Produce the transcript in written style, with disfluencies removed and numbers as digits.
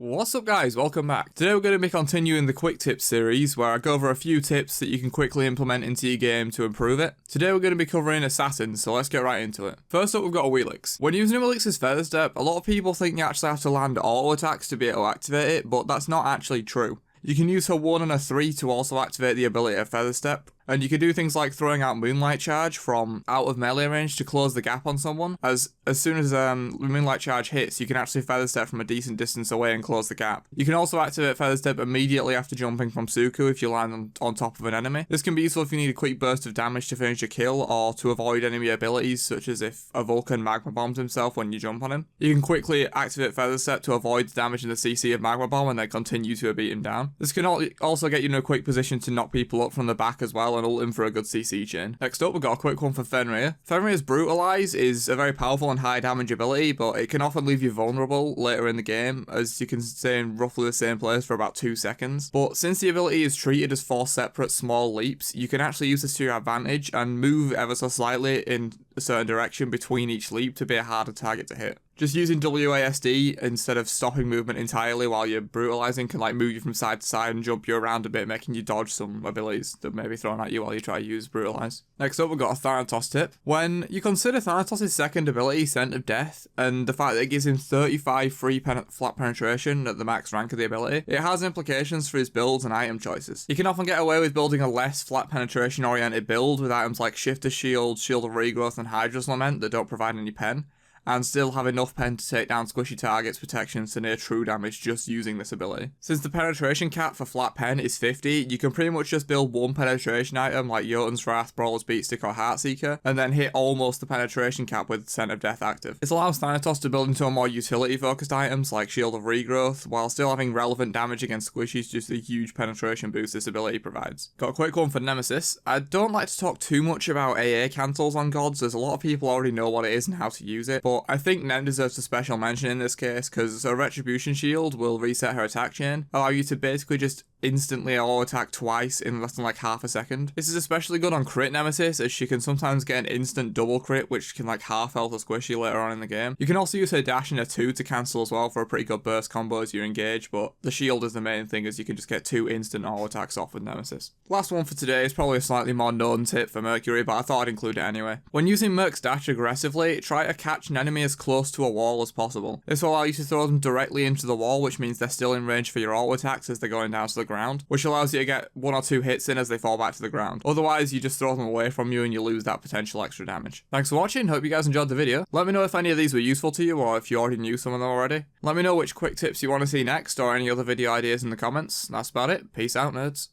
What's up guys, welcome back. Today we're going to be continuing the quick tips series where I go over a few tips that you can quickly implement into your game to improve it. Today we're going to be covering assassins, so let's get right into it. First up we've got a Wheelix. When using a Wheelix's feather step, a lot of people think you actually have to land auto attacks to be able to activate it, but that's not actually true. You can use her 1 and a 3 to also activate the ability of feather step. And you can do things like throwing out Moonlight Charge from out of melee range to close the gap on someone. As soon as Moonlight Charge hits, you can actually Feather Step from a decent distance away and close the gap. You can also activate Feather Step immediately after jumping from Suku if you land on top of an enemy. This can be useful if you need a quick burst of damage to finish a kill or to avoid enemy abilities, such as if a Vulcan Magma Bombs himself when you jump on him. You can quickly activate Feather Step to avoid the damage in the CC of Magma Bomb and then continue to beat him down. This can also get you in a quick position to knock people up from the back as well and ult him for a good CC chain. Next up, we've got a quick one for Fenrir. Fenrir's Brutalize is a very powerful and high damage ability, but it can often leave you vulnerable later in the game, as you can stay in roughly the same place for about 2 seconds. But since the ability is treated as 4 separate small leaps, you can actually use this to your advantage and move ever so slightly in a certain direction between each leap to be a harder target to hit. Just using WASD instead of stopping movement entirely while you're brutalizing can like move you from side to side and jump you around a bit, making you dodge some abilities that may be thrown at you while you try to use brutalize. Next up, we've got a Thanatos tip. When you consider Thanatos' second ability, Scent of Death, and the fact that it gives him 35 free flat penetration at the max rank of the ability, it has implications for his builds and item choices. You can often get away with building a less flat penetration oriented build with items like Shifter's Shield, Shield of Regrowth, and Hydra's Lament that don't provide any pen, and still have enough pen to take down squishy targets' protections to near true damage just using this ability. Since the penetration cap for flat pen is 50, you can pretty much just build one penetration item like Jotun's Wrath, Brawler's Beatstick, or Heartseeker, and then hit almost the penetration cap with Scent of Death active. This allows Thanatos to build into a more utility-focused items like Shield of Regrowth, while still having relevant damage against squishies due to the huge penetration boost this ability provides. Got a quick one for Nemesis. I don't like to talk too much about AA cancels on gods, as a lot of people already know what it is and how to use it, but I think Nem deserves a special mention in this case, because a Retribution Shield will reset her attack chain, allow you to basically just instantly auto attack twice in less than like half a second. This is especially good on crit Nemesis, as she can sometimes get an instant double crit which can like half health a squishy later on in the game. You can also use her dash and her 2 to cancel as well for a pretty good burst combo as you engage, but the shield is the main thing, as you can just get 2 instant auto attacks off with Nemesis. Last one for today is probably a slightly more known tip for Mercury, but I thought I'd include it anyway. When using Merc's dash aggressively, try to catch an enemy as close to a wall as possible. This will allow you to throw them directly into the wall, which means they're still in range for your auto attacks as they're going down to the ground, which allows you to get 1 or 2 hits in as they fall back to the ground. Otherwise, you just throw them away from you and you lose that potential extra damage. Thanks for watching, hope you guys enjoyed the video. Let me know if any of these were useful to you or if you already knew some of them already. Let me know which quick tips you want to see next or any other video ideas in the comments. That's about it. Peace out, nerds.